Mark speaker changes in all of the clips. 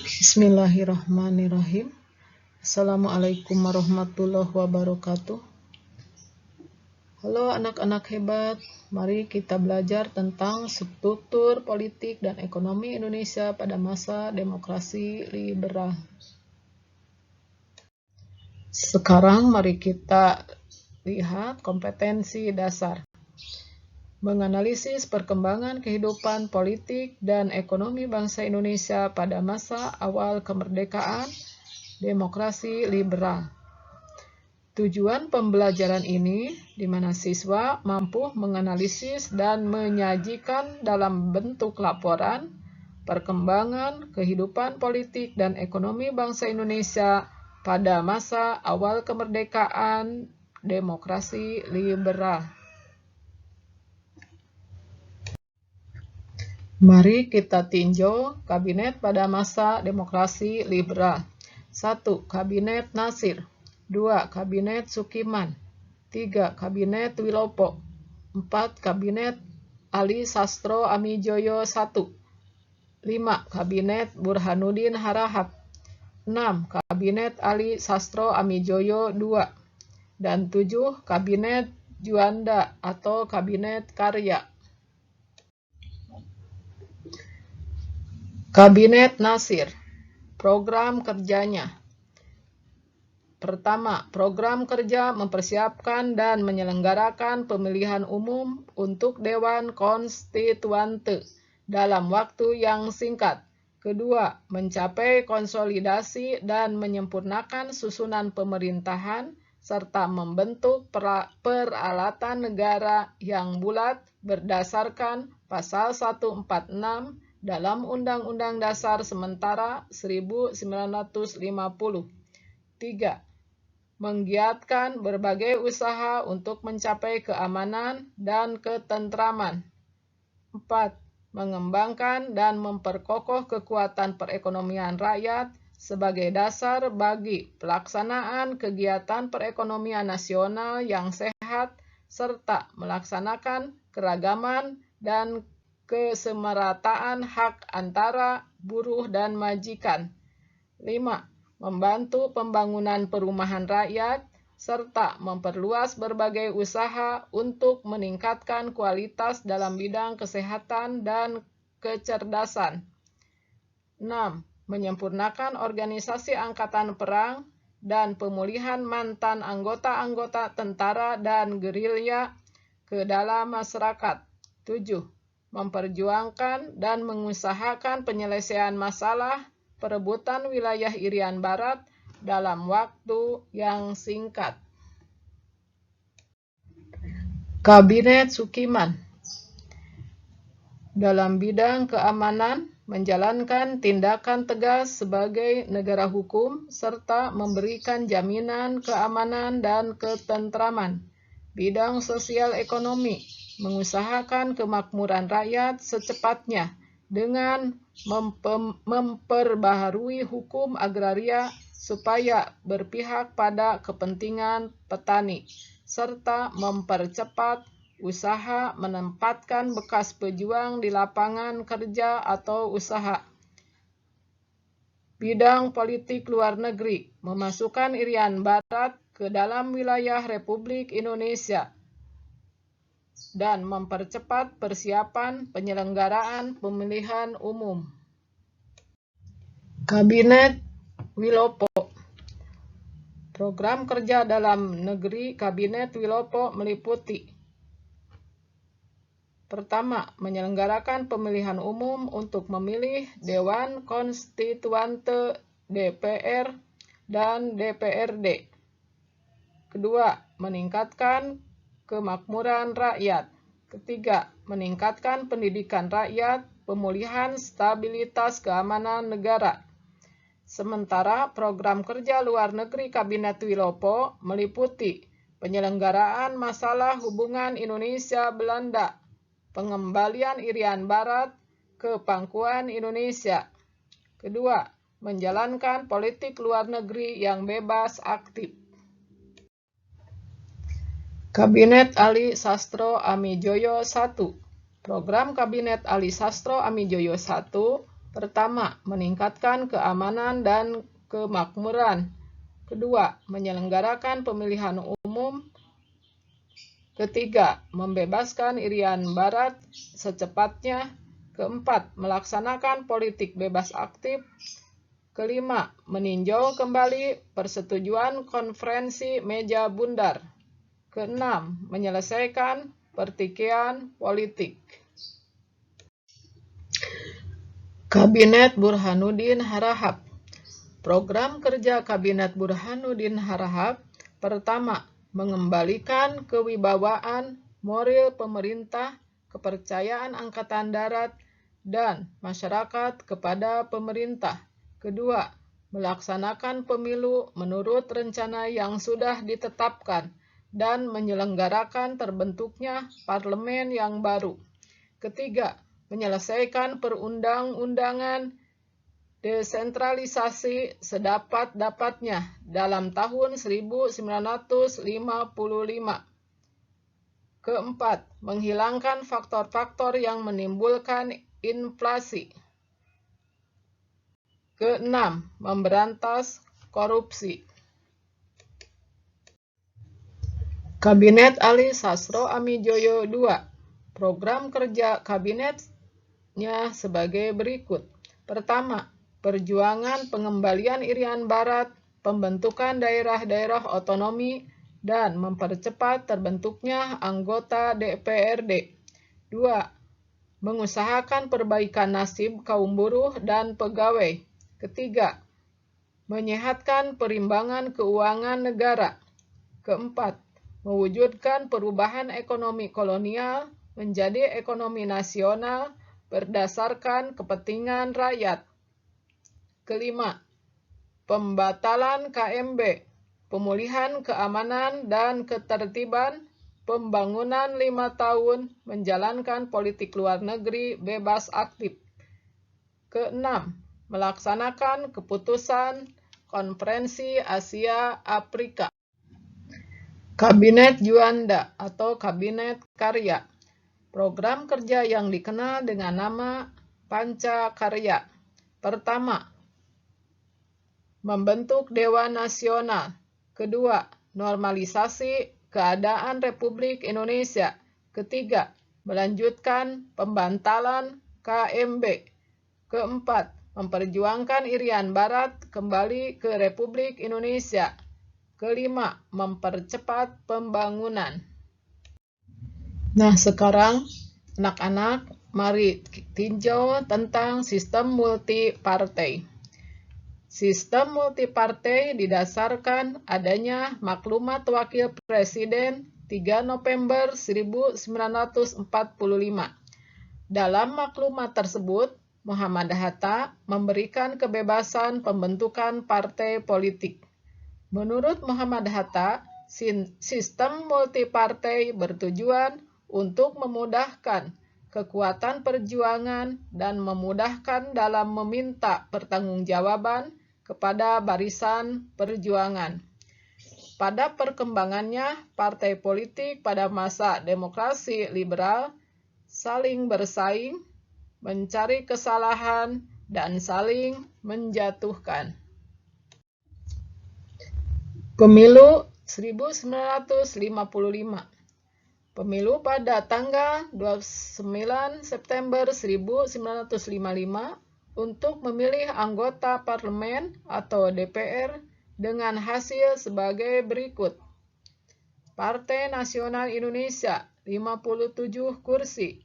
Speaker 1: Bismillahirrahmanirrahim. Assalamualaikum warahmatullahi wabarakatuh. Halo anak-anak hebat, mari kita belajar tentang struktur politik dan ekonomi Indonesia pada masa demokrasi liberal. Sekarang mari kita lihat kompetensi dasar. Menganalisis perkembangan kehidupan politik dan ekonomi bangsa Indonesia pada masa awal kemerdekaan demokrasi liberal. Tujuan pembelajaran ini di mana siswa mampu menganalisis dan menyajikan dalam bentuk laporan perkembangan kehidupan politik dan ekonomi bangsa Indonesia pada masa awal kemerdekaan demokrasi liberal. Mari kita tinjau kabinet pada masa demokrasi liberal. 1. Kabinet Natsir. 2. Kabinet Sukiman. 3. Kabinet Wilopo. 4. Kabinet Ali Sastro Amijoyo I. 5. Kabinet Burhanuddin Harahap. 6. Kabinet Ali Sastro Amijoyo II. Dan 7. Kabinet Juanda atau Kabinet Karya. Kabinet Natsir. Program kerjanya. Pertama, program kerja mempersiapkan dan menyelenggarakan pemilihan umum untuk Dewan Konstituante dalam waktu yang singkat. Kedua, mencapai konsolidasi dan menyempurnakan susunan pemerintahan serta membentuk peralatan negara yang bulat berdasarkan Pasal 146 dalam Undang-Undang Dasar Sementara 1950. 3. Menggiatkan berbagai usaha untuk mencapai keamanan dan ketentraman. 4. Mengembangkan dan memperkokoh kekuatan perekonomian rakyat sebagai dasar bagi pelaksanaan kegiatan perekonomian nasional yang sehat serta melaksanakan keragaman dan kesemerataan hak antara buruh dan majikan. 5. Membantu pembangunan perumahan rakyat, serta memperluas berbagai usaha untuk meningkatkan kualitas dalam bidang kesehatan dan kecerdasan. 6. Menyempurnakan organisasi angkatan perang dan pemulihan mantan anggota-anggota tentara dan gerilya ke dalam masyarakat. 7. Memperjuangkan dan mengusahakan penyelesaian masalah perebutan wilayah Irian Barat dalam waktu yang singkat. Kabinet Sukiman. Dalam bidang keamanan, menjalankan tindakan tegas sebagai negara hukum serta memberikan jaminan keamanan dan ketentraman. Bidang sosial ekonomi, mengusahakan kemakmuran rakyat secepatnya dengan memperbaharui hukum agraria supaya berpihak pada kepentingan petani, serta mempercepat usaha menempatkan bekas pejuang di lapangan kerja atau usaha. Bidang politik luar negeri, memasukkan Irian Barat ke dalam wilayah Republik Indonesia dan mempercepat persiapan penyelenggaraan pemilihan umum. Kabinet Wilopo. Program kerja dalam negeri Kabinet Wilopo meliputi: pertama, menyelenggarakan pemilihan umum untuk memilih Dewan Konstituante DPR dan DPRD. Kedua, meningkatkan kemakmuran rakyat. Ketiga, meningkatkan pendidikan rakyat, pemulihan stabilitas keamanan negara. Sementara program kerja luar negeri Kabinet Wilopo meliputi penyelenggaraan masalah hubungan Indonesia-Belanda, pengembalian Irian Barat ke pangkuan Indonesia. Kedua, menjalankan politik luar negeri yang bebas aktif. Kabinet Ali Sastro Amijoyo I. Program Kabinet Ali Sastro Amijoyo I Pertama, meningkatkan keamanan dan kemakmuran. Kedua, menyelenggarakan pemilihan umum. Ketiga, membebaskan Irian Barat secepatnya. Keempat, melaksanakan politik bebas aktif. Kelima, meninjau kembali persetujuan konferensi meja bundar. Keenam, menyelesaikan pertikaian politik. Kabinet Burhanuddin Harahap. Program kerja Kabinet Burhanuddin Harahap. Pertama, mengembalikan kewibawaan moral pemerintah, kepercayaan Angkatan Darat, dan masyarakat kepada pemerintah. Kedua, melaksanakan pemilu menurut rencana yang sudah ditetapkan dan menyelenggarakan terbentuknya parlemen yang baru. Ketiga, menyelesaikan perundang-undangan desentralisasi sedapat-dapatnya dalam tahun 1955. Keempat, menghilangkan faktor-faktor yang menimbulkan inflasi. Keenam, memberantas korupsi. Kabinet Ali Sastro Amijoyo II. Program kerja kabinetnya sebagai berikut. Pertama, perjuangan pengembalian Irian Barat, pembentukan daerah-daerah otonomi, dan mempercepat terbentuknya anggota DPRD. 2. Mengusahakan perbaikan nasib kaum buruh dan pegawai. Ketiga, menyehatkan perimbangan keuangan negara. Keempat, mewujudkan perubahan ekonomi kolonial menjadi ekonomi nasional berdasarkan kepentingan rakyat. Kelima, pembatalan KMB, pemulihan keamanan dan ketertiban, pembangunan 5 tahun, menjalankan politik luar negeri bebas aktif. Keenam, melaksanakan keputusan Konferensi Asia Afrika. Kabinet Juanda atau Kabinet Karya. Program kerja yang dikenal dengan nama Pancakarya. Pertama, membentuk Dewan Nasional. Kedua, normalisasi keadaan Republik Indonesia. Ketiga, melanjutkan pembantalan KMB. Keempat, memperjuangkan Irian Barat kembali ke Republik Indonesia. Kelima, mempercepat pembangunan. Nah, sekarang anak-anak, mari tinjau tentang sistem multipartai. Sistem multipartai didasarkan adanya Maklumat Wakil Presiden 3 November 1945. Dalam maklumat tersebut, Muhammad Hatta memberikan kebebasan pembentukan partai politik. Menurut Muhammad Hatta, sistem multipartai bertujuan untuk memudahkan kekuatan perjuangan dan memudahkan dalam meminta pertanggungjawaban kepada barisan perjuangan. Pada perkembangannya, partai politik pada masa demokrasi liberal saling bersaing, mencari kesalahan, dan saling menjatuhkan. Pemilu 1955. Pemilu pada tanggal 29 September 1955 untuk memilih anggota parlemen atau DPR dengan hasil sebagai berikut. Partai Nasional Indonesia 57 kursi.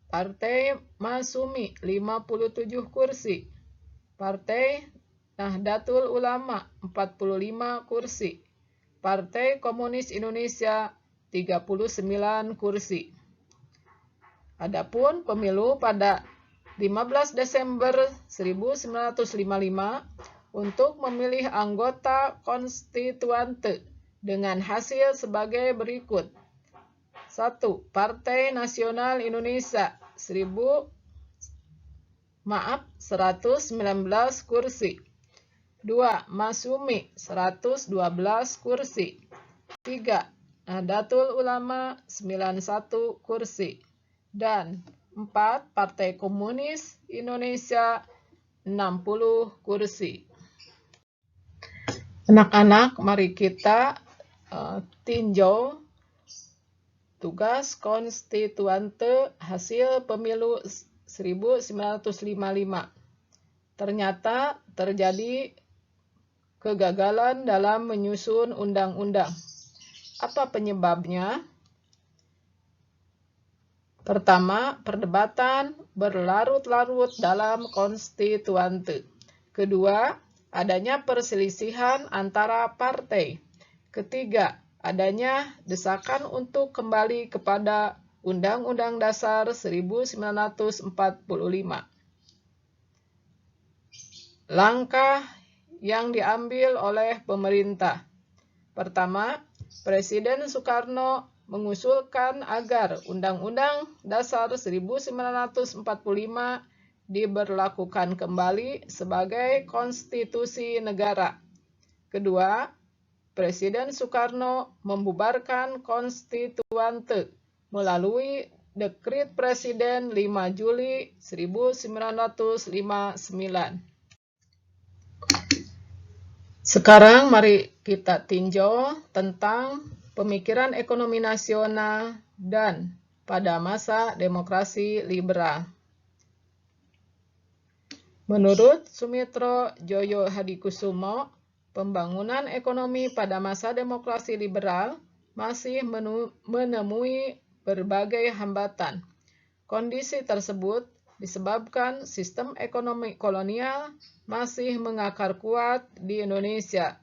Speaker 1: Partai Masyumi 57 kursi. Partai Nahdlatul Ulama 45 kursi. Partai Komunis Indonesia 39 kursi. Adapun pemilu pada 15 Desember 1955 untuk memilih anggota konstituante dengan hasil sebagai berikut. 1. Partai Nasional Indonesia 119 kursi. 2. Masyumi 112 kursi. 3. Nahdlatul Ulama 91 kursi. Dan 4. Partai Komunis Indonesia 60 kursi. Anak-anak, mari kita tinjau tugas konstituante hasil pemilu 1955. Ternyata terjadi kegagalan dalam menyusun undang-undang. Apa penyebabnya? Pertama, perdebatan berlarut-larut dalam konstituante. Kedua, adanya perselisihan antara partai. Ketiga, adanya desakan untuk kembali kepada Undang-Undang Dasar 1945. Langkah yang diambil oleh pemerintah. Pertama, Presiden Soekarno mengusulkan agar Undang-Undang Dasar 1945 diberlakukan kembali sebagai konstitusi negara. Kedua, Presiden Soekarno membubarkan konstituante melalui Dekret Presiden 5 Juli 1959. Sekarang mari kita tinjau tentang pemikiran ekonomi nasional dan pada masa demokrasi liberal. Menurut Sumitro Joyo Hadikusumo, pembangunan ekonomi pada masa demokrasi liberal masih menemui berbagai hambatan. Kondisi tersebut disebabkan sistem ekonomi kolonial masih mengakar kuat di Indonesia.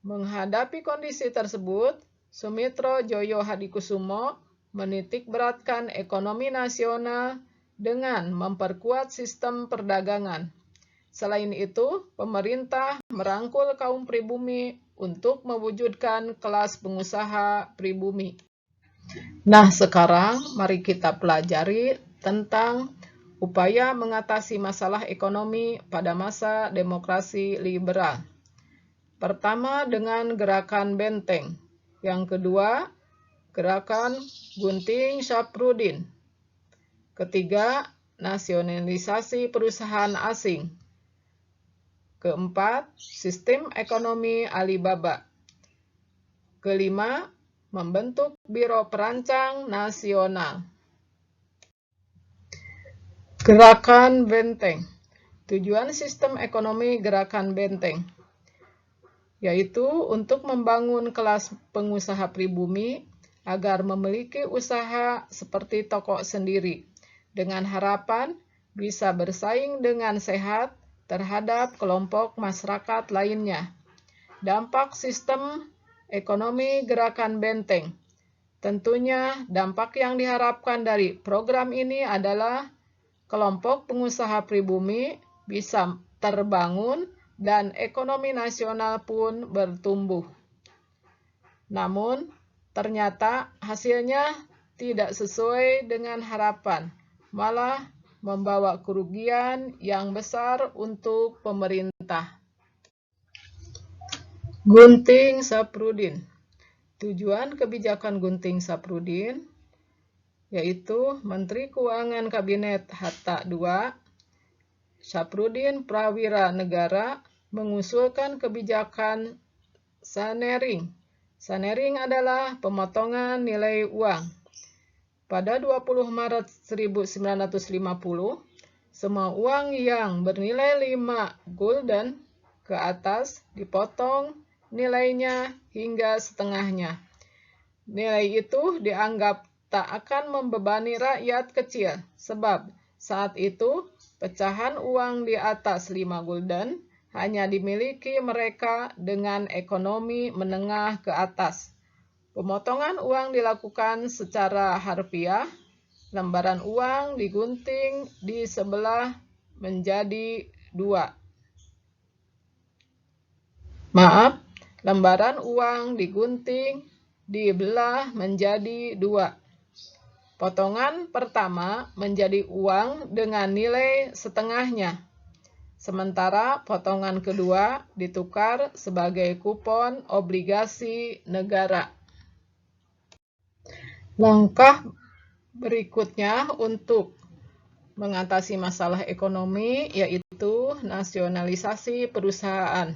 Speaker 1: Menghadapi kondisi tersebut, Sumitro Joyo Hadikusumo menitikberatkan ekonomi nasional dengan memperkuat sistem perdagangan. Selain itu, pemerintah merangkul kaum pribumi untuk mewujudkan kelas pengusaha pribumi. Nah, sekarang mari kita pelajari tentang upaya mengatasi masalah ekonomi pada masa demokrasi liberal. Pertama, dengan gerakan Benteng. Yang kedua, gerakan Gunting Sapirudin. Ketiga, nasionalisasi perusahaan asing. Keempat, sistem ekonomi Alibaba. Kelima, membentuk Biro Perancang Nasional. Gerakan Benteng. Tujuan sistem ekonomi Gerakan Benteng yaitu untuk membangun kelas pengusaha pribumi agar memiliki usaha seperti toko sendiri, dengan harapan bisa bersaing dengan sehat terhadap kelompok masyarakat lainnya. Dampak sistem ekonomi Gerakan Benteng. Tentunya dampak yang diharapkan dari program ini adalah kelompok pengusaha pribumi bisa terbangun dan ekonomi nasional pun bertumbuh. Namun, ternyata hasilnya tidak sesuai dengan harapan, malah membawa kerugian yang besar untuk pemerintah. Gunting Sapirudin. Tujuan kebijakan Gunting Sapirudin yaitu Menteri Keuangan Kabinet Hatta II, Sapirudin Prawira Negara, mengusulkan kebijakan sanering. Sanering adalah pemotongan nilai uang. Pada 20 Maret 1950, semua uang yang bernilai 5 gulden ke atas dipotong nilainya hingga setengahnya. Nilai itu dianggap tak akan membebani rakyat kecil, sebab saat itu pecahan uang di atas 5 gulden hanya dimiliki mereka dengan ekonomi menengah ke atas. Pemotongan uang dilakukan secara harfiah, lembaran uang digunting di sebelah menjadi 2. Lembaran uang digunting dibelah menjadi 2. Potongan pertama menjadi uang dengan nilai setengahnya, sementara potongan kedua ditukar sebagai kupon obligasi negara. Langkah Berikutnya, untuk mengatasi masalah ekonomi, yaitu nasionalisasi perusahaan.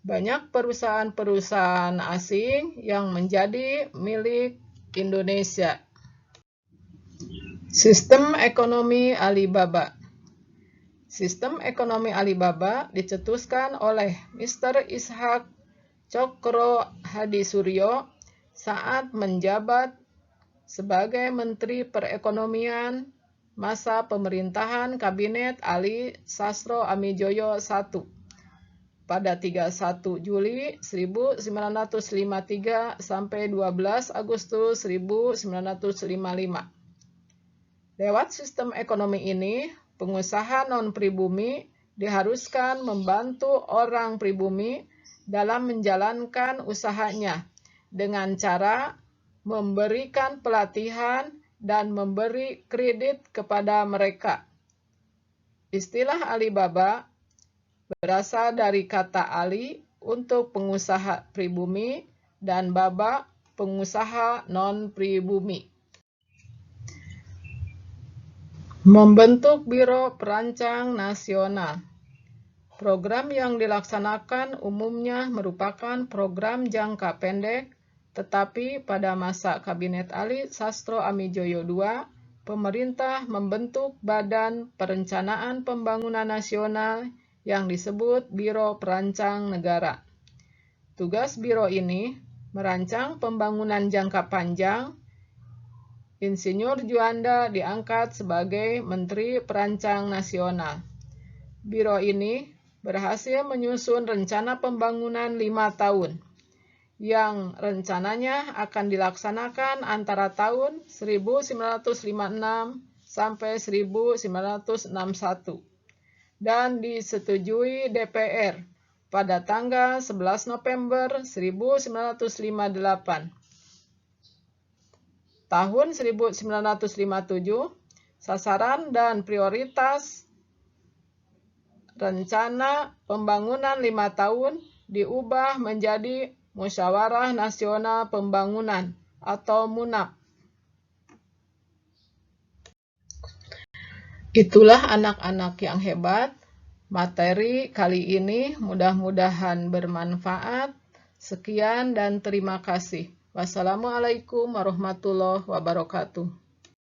Speaker 1: Banyak perusahaan-perusahaan asing yang menjadi milik Indonesia. Sistem ekonomi Alibaba. Sistem ekonomi Alibaba dicetuskan oleh Mr. Ishak Cokro Hadisuryo saat menjabat sebagai Menteri Perekonomian masa pemerintahan Kabinet Ali Sastro Amijoyo I pada 31 Juli 1953 sampai 12 Agustus 1955. Lewat sistem ekonomi ini, pengusaha non-pribumi diharuskan membantu orang pribumi dalam menjalankan usahanya dengan cara memberikan pelatihan dan memberi kredit kepada mereka. Istilah Alibaba berasal dari kata Ali untuk pengusaha pribumi dan Baba pengusaha non-pribumi. Membentuk Biro Perancang Nasional. Program yang dilaksanakan umumnya merupakan program jangka pendek, tetapi pada masa Kabinet Ali Sastro Amijoyo II, pemerintah membentuk Badan Perencanaan Pembangunan Nasional yang disebut Biro Perancang Negara. Tugas biro ini merancang pembangunan jangka panjang. Insinyur Juanda diangkat sebagai Menteri Perancang Nasional. Biro ini berhasil menyusun rencana pembangunan 5 tahun, yang rencananya akan dilaksanakan antara tahun 1956 sampai 1961. Dan disetujui DPR pada tanggal 11 November 1958. Tahun 1957, sasaran dan prioritas rencana pembangunan 5 tahun diubah menjadi Musyawarah Nasional Pembangunan atau MUNAP. Itulah anak-anak yang hebat. Materi kali ini mudah-mudahan bermanfaat. Sekian dan terima kasih. Wassalamualaikum warahmatullahi wabarakatuh.